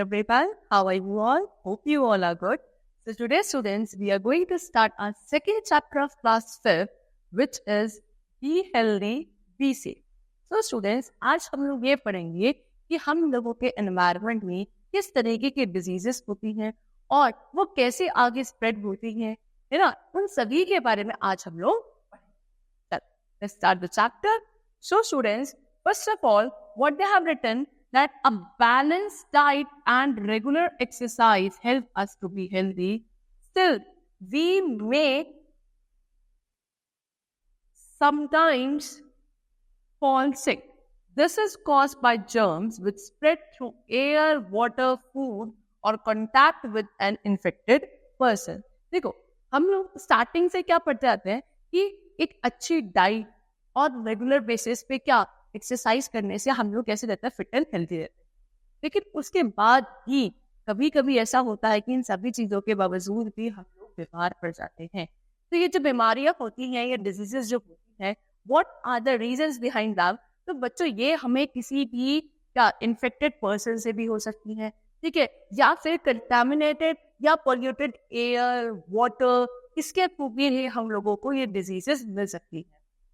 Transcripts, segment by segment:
everyone. How are you all? Hope you all are good. So today, students, we are going to start our second chapter of class 5th, which is Be Healthy, Be Safe. So students, आज हम लोग ये पढ़ेंगे कि हम लोगों के environment में किस तरीके की डिजीजेस होती हैं और वो कैसे आगे स्प्रेड होती हैं, है ना? उन सभी के बारे में आज हम लोग पढ़ेंगे. Let's start the chapter. So students, first of all, what they have written that a balanced diet and regular exercise help us to be healthy. Still, we may sometimes fall sick. This is caused by germs which spread through air, water, food or contact with an infected person. देखो, हम लोग starting से क्या पढ़ते आते हैं कि एक अच्छी डाइट और रेगुलर बेसिस पे क्या एक्सरसाइज करने से हम लोग कैसे रहते हैं, फिट एंड हेल्थी रहते हैं. लेकिन उसके बाद भी कभी कभी ऐसा होता है कि इन सभी चीजों के बावजूद भी हम लोग बीमार पड़ जाते हैं. तो ये जो बीमारियां होती हैं, ये डिजीजेस जो होती हैं, what are the reasons behind that? तो बच्चों, ये हमें किसी भी क्या इन्फेक्टेड पर्सन से भी हो सकती है, ठीक है, या फिर कंटामिनेटेड या पोल्यूटेड एयर, वाटर, इसके थ्रू भी हम लोगों को ये डिजीजेस मिल सकती है.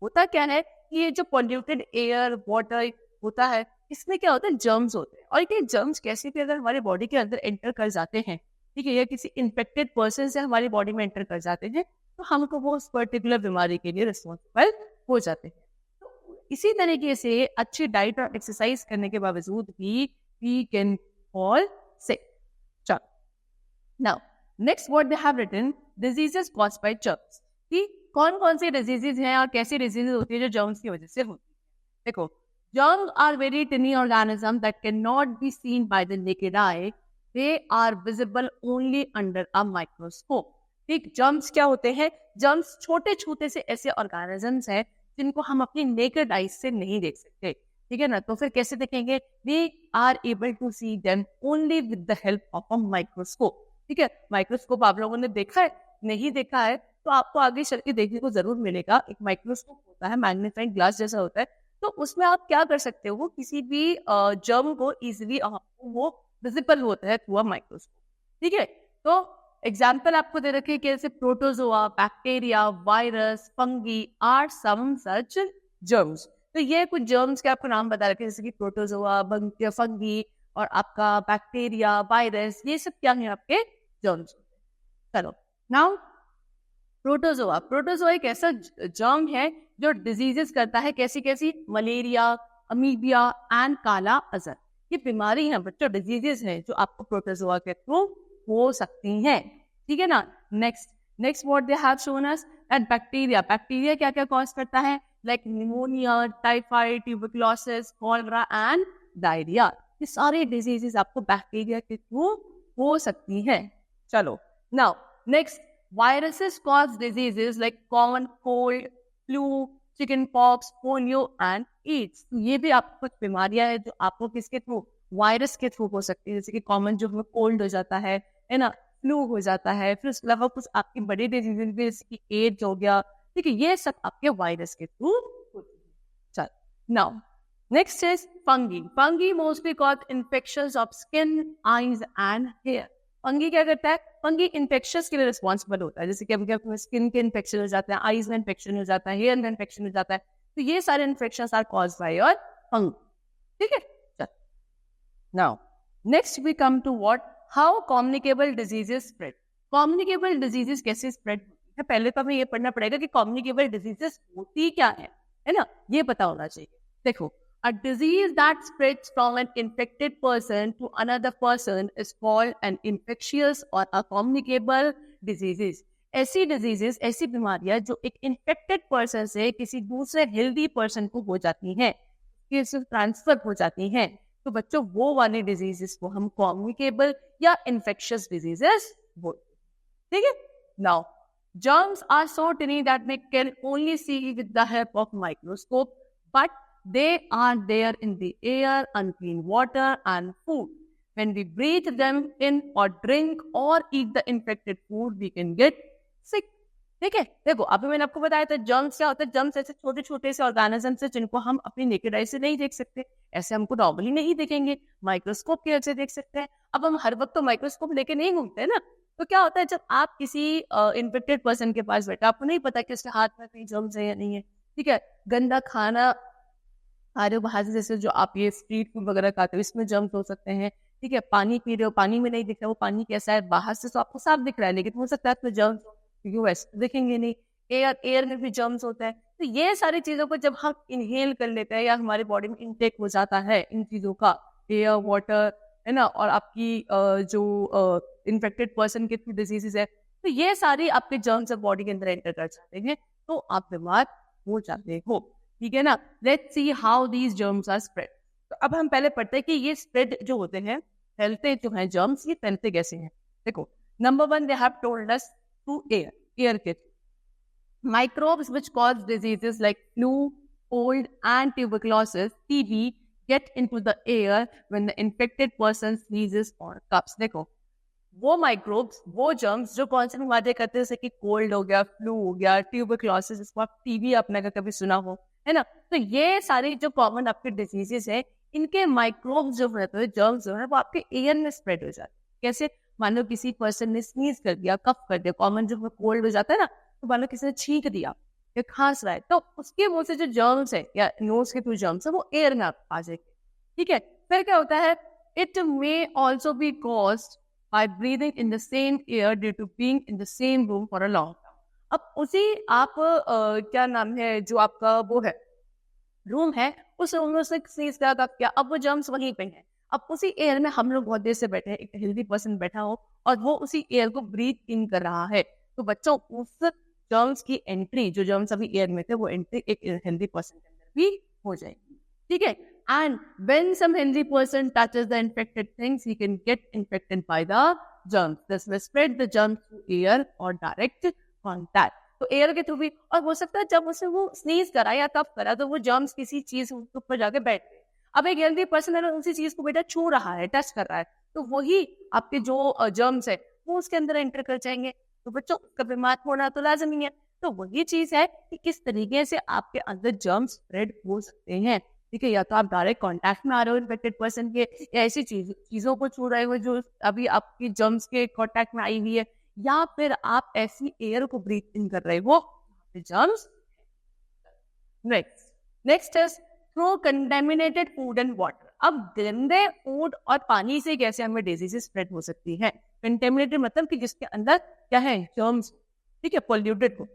होता क्या है कि ये जो पोल्यूटेड एयर, वाटर होता है, इसमें क्या होता है, जर्म्स होते हैं. और ये जर्म्स कैसे भी अगर हमारे बॉडी के अंदर एंटर कर जाते हैं, ठीक है, या किसी इन्फेक्टेड पर्सन से हमारी बॉडी में एंटर कर जाते हैं, तो हमको वो उस पर्टिकुलर बीमारी के लिए रिस्पॉन्सिबल हो जाते हैं. तो इसी तरीके से अच्छी डाइट और एक्सरसाइज करने के बावजूद भी वी कैन फॉल सिक. चलो, now next what they have written, diseases caused by germs. कि कौन कौन सी डिजीजेस हैं और कैसी डिजीजेस होती है जो जर्म्स की वजह से होती है. देखो, germs are very tiny organisms that cannot be seen by the naked eye. They are visible only under a microscope. ठीक, germs क्या होते हैं? germs छोटे छोटे से ऐसे organisms हैं जिनको हम अपनी naked eyes से नहीं देख सकते, ठीक है ना? तो फिर कैसे देखेंगे? We are able to see them only with the help of a microscope. ठीक है, माइक्रोस्कोप आप लोगों ने देखा है? नहीं देखा है तो आपको आगे चल के देखने को जरूर मिलेगा. एक माइक्रोस्कोप होता है, मैग्नीफाइंग ग्लास जैसा होता है. तो उसमें आप क्या कर सकते हो, किसी भी जर्म को इजीली आपको वो विजिबल होता है थ्रू अ माइक्रोस्कोप. ठीक है, तो एग्जांपल आपको दे रखे कि जैसे protozoa, bacteria, virus, fungi are some such germs. तो ये कुछ जर्म्स के आपको नाम बता रखे, जैसे कि प्रोटोजोआ, फंगी और आपका बैक्टीरिया, वायरस, ये सब क्या है आपके जर्म्स. चलो, नाउ प्रोटोजोआ. प्रोटोजोआ एक ऐसा जर्म है जो डिजीजेस करता है. कैसी कैसी? मलेरिया, अमीबिया एंड काला अजहर. ये बीमारी है बच्चों, डिजीजेस हैं जो आपको प्रोटोजोआ के थ्रू हो सकती हैं. ठीक है ना? Next what they have shown us that bacteria. Bacteria क्या क्या कॉज करता है? Like pneumonia, typhoid, tuberculosis, cholera and diarrhoea. ये सारे डिजीजेस आपको बैक्टीरिया के थ्रू हो सकती हैं. चलो, now next, viruses cause diseases like common cold, flu, chicken pox, polio and AIDS. ये भी आपको कुछ बीमारियां हैं जो आपको किसके थ्रू? वायरस के थ्रू हो सकती है. जैसे कि कॉमन जो हमें कोल्ड हो जाता है ना, फ्लू हो जाता है. फिर उसके अलावा कुछ आपकी बड़ी डिजीजेस भी, जैसे कि एड्स हो गया. ठीक है, ये सब आपके वायरस के थ्रू होती है. चल, now next is fungi. Fungi mostly cause infections of skin, eyes and hair. Fungi क्या करता है? फंगी इन्फेक्शंस के लिए रिस्पॉन्सिबल होता है. जैसे कि अभी स्किन के इन्फेक्शन हो जाते हैं, आईज में इन्फेक्शन हो जाता है, हेयर में इन्फेक्शन हो जाता है. तो ये सारे infections are caused by your fungi. ठीक है, चल, now next we come to what, how communicable diseases spread. Communicable diseases कैसे स्प्रेड होती है? पहले तो हमें ये पढ़ना पड़ेगा कि कम्युनिकेबल डिजीजेस होती क्या है ना? ये पता होना चाहिए. देखो, a disease that spreads from an infected person to another person is called an infectious or a communicable diseases. ऐसी डिजीजेस, ऐसी बीमारियां जो एक इन्फेक्टेड पर्सन से किसी दूसरे हेल्दी पर्सन को हो जाती हैं, किसी ट्रांसफर हो जाती हैं, तो बच्चों वो वाली डिजीजेस को हम कम्युनिकेबल या इन्फेक्शियस डिजीजेस बोलते हैं. ठीक है, now germs are so tiny that they can only see with the help of microscope, but they are there in the air, unclean water and food. When we breathe them in or drink or eat the infected food, we can get sick. ठीक है, देखो अभी मैंने आपको बताया था germs क्या होता है। जर्म्स ऐसे छोटे छोटे से ऑर्गेनिजम्स है जिनको हम अपनी नेकेड आई से नहीं देख सकते, ऐसे हमको नॉर्मली नहीं देखेंगे, माइक्रोस्कोप की हेल्प से देख सकते हैं। अब हम हर वक्त तो माइक्रोस्कोप लेके नहीं घूमते ना, तो क्या होता है जब आप किसी इन्फेक्टेड पर्सन के पास बैठे, आपको नहीं पता कि उसके हाथ में कहीं जर्म्स है या नहीं है, ठीक है, गंदा खाना खा रहे हो बाहर से, जैसे जो आप ये स्ट्रीट फूड वगैरह खाते हो इसमें जर्म्स हो सकते हैं, ठीक है, पानी पी रहे हो, पानी में नहीं दिख रहा वो पानी कैसा है, बाहर से तो आपको साफ दिख रहा है लेकिन हो सकता है उसमें जर्म्स हो, क्योंकि वो ऐसे दिखेंगे नहीं। एयर में भी जर्म्स होता है। तो ये सारी चीजों को जब हम इनहेल कर लेते हैं या हमारे बॉडी में इनटेक हो जाता है इन चीजों का, एयर, वाटर, है ना, और आपकी जो इन्फेक्टेड पर्सन के थ्रू डिजीजेस है, तो ये सारी आपके जर्म्स बॉडी के अंदर एंटर कर जाते हैं तो आप बीमार हो जाते हो। ठीक है ना। Let's see how these germs are spread. तो अब हम पहले पढ़ते हैं कि ये स्प्रेड जो होते हैं, फैलते जो हैं जर्म्स, ये फैलते कैसे हैं। देखो, number 1 they have told us through air के microbes which cause diseases like flu, cold and tuberculosis, TB get into the air when the infected person sneezes or coughs। देखो, वो माइक्रोब्स, वो जर्म्स जो कौन से बीमारी करते हैं, जैसे कि कोल्ड हो गया, फ्लू हो गया, ट्यूबरक्लोसिस, जिसको आप टीबी आपने कभी सुना हो, है ना, तो ये सारे जो कॉमन आपके डिजीजेस है, इनके माइक्रोब्स जो रहते हैं, जर्म्स जो है, वो आपके एयर में स्प्रेड हो जाते हैं। कैसे? मान लो किसी पर्सन ने स्नीज कर दिया, कफ कर दिया, कॉमन जो कोल्ड हो जाता है ना, तो मान लो किसी ने छींक दिया या खांस रहा है, तो उसके मुंह से जो जर्म्स है या नोज के थ्रू जर्म्स है वो एयर में आ जाएंगे। ठीक है, फिर क्या होता है, it may also be caused by breathing in the same air due to being in the same room for a long time। अब उसी आप क्या नाम है जो आपका वो है रूम है, उस रूम में से स्नीज का क्या, अब वो जर्म्स वहीं पे हैं। अब उसी एयर में हम लोग बहुत देर से बैठे हैं, एक हेल्दी पर्सन बैठा हो और वो उसी एयर को ब्रीथ इन कर रहा है, तो बच्चों उस जर्म्स की एंट्री, जो जर्म्स अभी एयर में थे, वो एंट्री एक हेल्दी पर्सन के अंदर भी हो जाएगी। ठीक है, and when some healthy person touches the infected things, he can get infected by the germs। This will spread the germs through air or direct contact। तो एयर के थ्रू भी, और हो सकता है जब उसे वो स्नीज करा या कफ करा तो वो जर्म्स किसी चीज के ऊपर जाके बैठ गए। अब एक हेल्दी पर्सन है उसी चीज को बेटा छू रहा है, टच कर रहा है, तो वही आपके जो जर्म्स है वो उसके अंदर एंटर कर जाएंगे, तो बच्चों का बीमार होना तो लाजमी है। तो वही चीज है कि किस तरीके से आपके अंदर जर्म्स स्प्रेड हो सकते हैं। ठीक है, या तो आप डायरेक्ट कांटेक्ट में आ रहे हो इन्फेक्टेड पर्सन के, या ऐसी चीजों को छू रहे हो जो अभी आपकी जर्म्स के कांटेक्ट में आई हुई है, या फिर आप ऐसी एयर को ब्रीथ इन कर रहे हो germs. Next is through contaminated food and water. अब गंदे फूड और पानी से कैसे हमें डिजीजेस स्प्रेड हो सकती है। कंटेमिनेटेड मतलब कि जिसके अंदर क्या है, जर्म्स, ठीक है, पोल्यूटेड हो।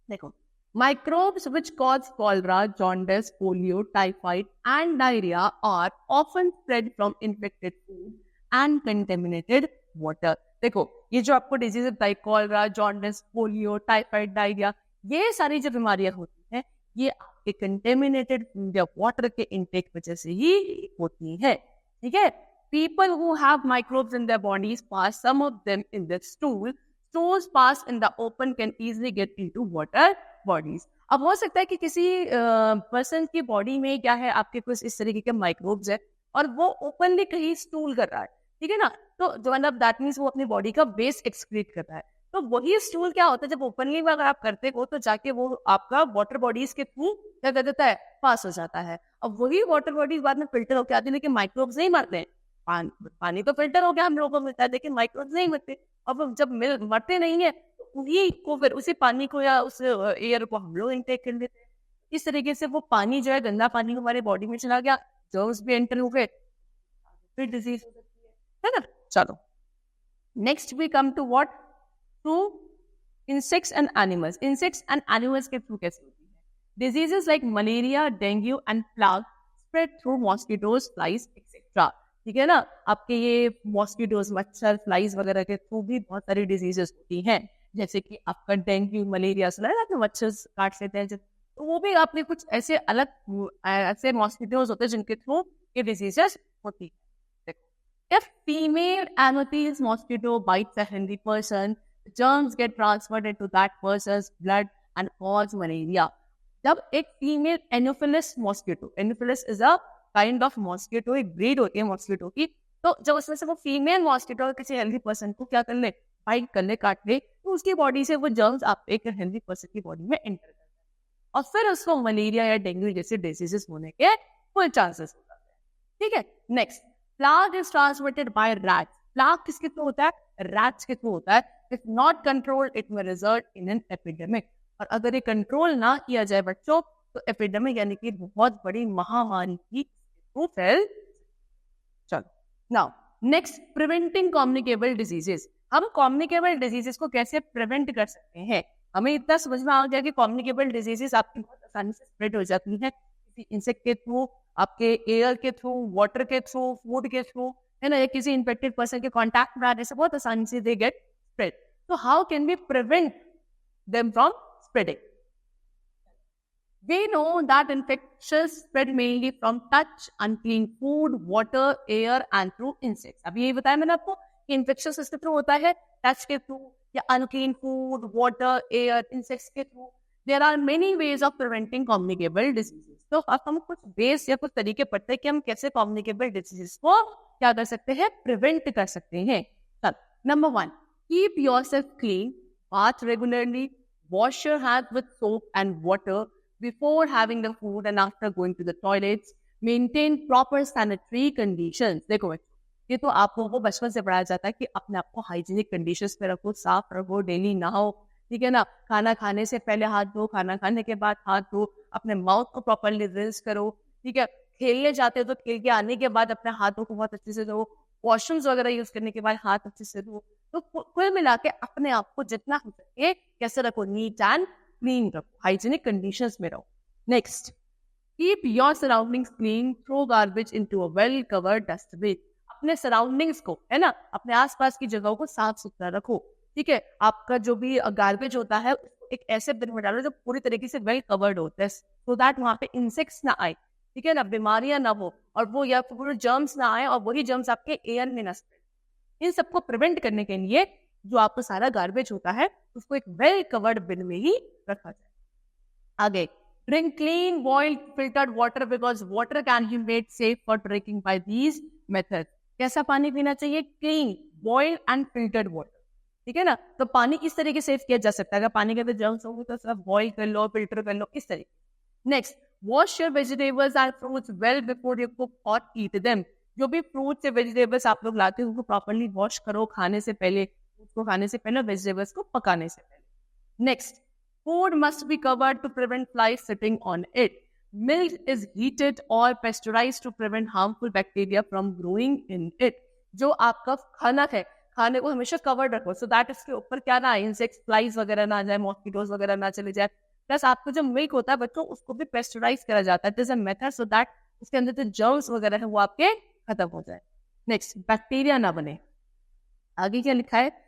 देखो, microbes which cause cholera, jaundice, polio, typhoid and diarrhea are often spread from infected food and contaminated water। देखो, ये जो आपको डिजीज बताई, cholera, jaundice, polio, typhoid, diarrhoea, ये सारी जो बीमारियां होती हैं, ये आपके कंटेमिनेटेड फूड या वाटर के इनटेक वजह से ही होती है। ठीक है, people who have microbes in their bodies pass some of them in their stool। Stools pass in the open can easily get into water bodies। अब हो सकता है कि किसी पर्सन की बॉडी में क्या है, आपके कुछ इस तरीके के माइक्रोब्स है और वो ओपनली कहीं स्टूल कर रहा है, ठीक है ना, तो जो मतलब दैट मीन्स वो अपनी बॉडी का वेस्ट एक्सक्रीट कर रहा है। तो वही स्टूल क्या होता है, जब ओपनली अगर आप करते हो तो जाके वो आपका वाटर बॉडीज के थ्रू क्या कर देता है, पास हो जाता है। अब वही वाटर बॉडीज बाद में फिल्टर होकर आती है, लेकिन माइक्रोब्स नहीं मरते हैं। पानी तो फिल्टर हो गया हम लोगों को मिलता है, लेकिन माइक्रोब्स नहीं मरते। अब जब मरते नहीं है, उन्हीं को फिर उसी पानी को या उस एयर को हम लोग इनटेक कर लेते हैं। इस तरीके से वो पानी जो है, गंदा पानी हमारे बॉडी में चला गया, जर्म्स भी एंटर हो गए, फिर डिजीज हो सकती है ना। चलो, next we come to what, through insects and animals. Insects and animals के थ्रू कैसे होती है diseases like malaria, dengue and plague spread through mosquitoes, flies etcetera. ठीक है ना, आपके ये मॉस्किटोज, मच्छर, फ्लाइज वगैरह के थ्रू भी बहुत सारी डिजीजेस होती हैं, जैसे कि आपका डेंगू, मलेरिया, सुना है आपने, मच्छर काट लेते हैं जब, तो वो भी आपने कुछ ऐसे अलग ऐसे मॉस्किटोज होते हैं जिनके थ्रू ये डिजीजेस होती है। देखो, if female Anopheles mosquito bytes a healthy person, germs get transferred into that person's blood and cause malaria। जब एक female Anopheles mosquito, Anopheles is a kind of mosquito, एक ब्रीड होती है मॉस्किटो की, तो जब उसमें से वो फीमेल मॉस्किटो किसी हेल्दी पर्सन को क्या कर ले, बाइट कर ले, काट ले, तो उसकी बॉडी से वो जर्म्स आप एक हेल्दी पर्सन की बॉडी में एंटर करते हैं और फिर उसको मलेरिया या डेंगू जैसे डिजीजेस होने के फुल चांसेस हो जाते हैं। ठीक है, next, plague is transmitted by rats. Plague किसके थ्रू होता है? रैट्स के थ्रू होता है। इफ नॉट कंट्रोल्ड इट में रिजल्ट इन एन एपिडेमिक। और अगर ये कंट्रोल ना किया जाए बच्चों, तो एपिडेमिक यानी कि बहुत बड़ी महामारी की थ्रू फैल। चलो now next, preventing communicable diseases. हम कम्युनिकेबल डिजीजेस को कैसे प्रिवेंट कर सकते हैं? हमें इतना समझ में आ गया कि कम्युनिकेबल डिजीजेस आपकी बहुत आसानी से स्प्रेड हो जाती है किसी इंसेक्ट के थ्रू, आपके एयर के थ्रू, वाटर के थ्रू, फूड के थ्रू, है ना, या किसी इन्फेक्टेड पर्सन के कांटेक्ट में आने से बहुत आसानी से दे गेट स्प्रेड। तो how can we prevent them from spreading? We know that infections spread mainly from touch, unclean food, water, air and through insects. अभी ये बताया मैंने आपको कि इन्फेक्शन किसके थ्रू होता है? टच के थ्रू या unclean food, water, air, insects के through. There are many ways of preventing communicable diseases. तो अब हम कुछ वेज या कुछ तरीके पढ़ते हैं कि हम कैसे communicable diseases को क्या कर सकते हैं? प्रिवेंट कर सकते हैं। Number 1, keep yourself clean, bath regularly, wash your hands with soap and water before having the food and after going to the toilets, maintain proper sanitary conditions. देखो बच्चों, ये तो आप लोगों को बचपन से पढ़ाया जाता है कि अपने आप को हाइजीनिक कंडीशंस में रखो, साफ रखो, डेली नहाओ, ठीक है ना, खाना खाने से पहले हाथ धो, खाना खाने के बाद हाथ धो, अपने माउथ को प्रॉपरली रिंस करो, ठीक है, खेलने जाते हो तो खेल के आने के बाद अपने हाथों को बहुत अच्छे से धो, वॉशरूम्स वगैरह यूज करने के बाद हाथ अच्छे से धो। तो कुल मिला के अपने आप को जितना हो सके कैसे रखो? नीट एंड क्लीन रखो, हाइजीनिक कंडीशंस में रहो। Next, keep your surroundings clean, throw garbage into a well covered dustbin. अपने सराउंडिंग्स को, है ना, अपने आसपास की जगहों को साफ सुथरा रखो, ठीक है। आपका जो भी गार्बेज होता है उसको एक ऐसे बिन में डालो जो पूरी तरीके से वेल कवर्ड होता है, सो दैट वहां पे इंसेक्ट्स ना आए, ठीक है ना, बीमारियां ना हो, और वो या फिर जर्म्स ना आए और वही जर्म्स आपके एयर में ना स्प्रेड। इन सबको प्रिवेंट करने के लिए जो आपका सारा गार्बेज होता है उसको एक वेल कवर्ड बिन में ही रखा जाए। आगे, drink clean boiled filtered water because water can be made safe for drinking by these method. कैसा पानी पीना चाहिए? Clean boiled and filtered water, ठीक है ना। तो पानी किस तरीके से सेव किया जा सकता है? अगर पानी के अंदर जर्म्स होंगे तो सब बॉइल कर लो, फिल्टर कर लो, इस तरीके। Next, wash your vegetables and fruits well before you cook और ईट देम। जो भी फ्रूट्स या वेजिटेबल्स आप लोग लाते हो उनको प्रॉपरली वॉश करो खाने से पहले, उसको खाने से पहले, वेजिटेबल्स को पकाने से पहले। Next, food must be covered to prevent flies sitting on it. Milk is heated or pasteurized to prevent harmful bacteria from growing in it. जो आपका खाना है, खाने को हमेशा कवर्ड रखो सो दैट इसके ऊपर क्या ना आए, इंसेक्ट्स, फ्लाइज वगैरह ना आ जाए, मॉस्किटोज वगैरह ना चले जाए। प्लस आपका जो मिल्क होता है बच्चों उसको भी पेस्टराइज करा जाता है, this a method so that उसके अंदर जो जर्म्स वगैरह है वो आपके खत्म हो जाए। नेक्स्ट, बैक्टीरिया ना बने। आगे क्या लिखा है?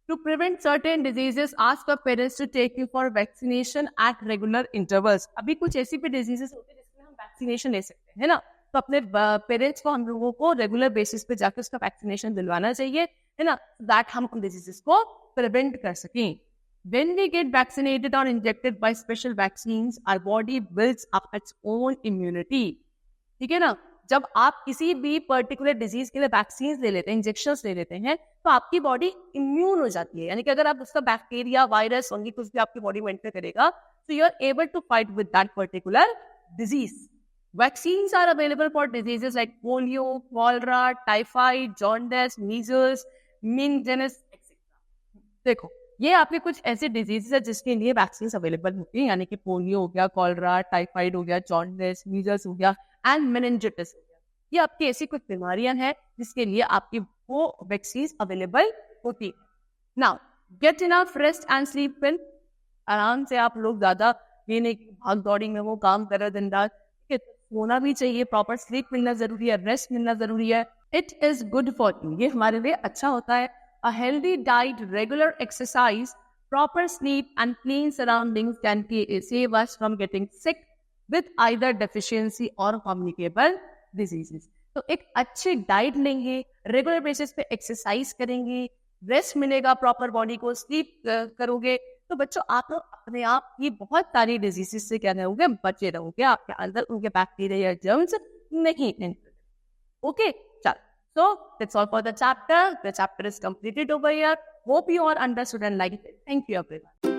To prevent certain diseases, ask your parents to take you for vaccination at regular intervals. अभी कुछ ऐसी भी डिजीजेस होती है जिसमें हम वैक्सीनेशन ले सकते हैं, है ना, तो अपने पेरेंट्स को, हम लोगों को रेगुलर बेसिस पे जाकर उसका वैक्सीनेशन दिलवाना चाहिए, है ना, दैट हम उन डिजीजेस को प्रिवेंट कर सकें। When we get vaccinated or injected by special vaccines, our body builds up its own immunity. ठीक है ना, जब आप किसी भी पर्टिकुलर डिजीज के लिए वैक्सीन ले लेते हैं, इंजेक्शंस ले लेते हैं, तो आपकी बॉडी इम्यून हो जाती है। यानी कि अगर आप उसका बैक्टीरिया, वायरस, फंगी कुछ भी आपकी बॉडी में एंटर करेगा, so you are able to fight with that particular disease. Vaccines are available for diseases like polio, cholera, typhoid, jaundice, measles, meningitis, etc. देखो, ये आपके कुछ ऐसे डिजीजेस है जिसके लिए वैक्सीन अवेलेबल होती है, यानी कि पोलियो हो गया, कॉलरा, टाइफाइड हो गया, जॉन्डिस, मीजल्स हो गया एंड मेनिंजाइटिस हो गया। ये आपकी ऐसी कुछ बीमारियां हैं जिसके लिए आपकी वो वैक्सीन अवेलेबल होती है। Now get enough rest and sleep well. आराम से आप लोग ज्यादा ये नहीं भाग दौड़ी में वो काम कर रहे दिन रात, सोना भी चाहिए, प्रॉपर स्लीप मिलना जरूरी है, रेस्ट मिलना जरूरी है। It is good for you, ये हमारे लिए अच्छा होता है। A healthy diet, regular exercise, proper sleep and clean surroundings can save us from getting sick with either deficiency or communicable diseases. तो एक अच्छी डाइट लेंगे, रेगुलर बेसिस पे एक्सरसाइज करेंगे, रेस्ट मिलेगा प्रॉपर बॉडी को, स्लीप करोगे, तो बच्चों आप अपने आप ही बहुत सारी डिजीजेस से क्या रहोगे, बचे रहोगे, आपके अंदर उनके बैक्टीरिया या जर्म्स नहीं एंटर। ओके, चल, so that's all for the chapter. The chapter is completed over here. Hope you all understood and liked it. Thank you, everyone.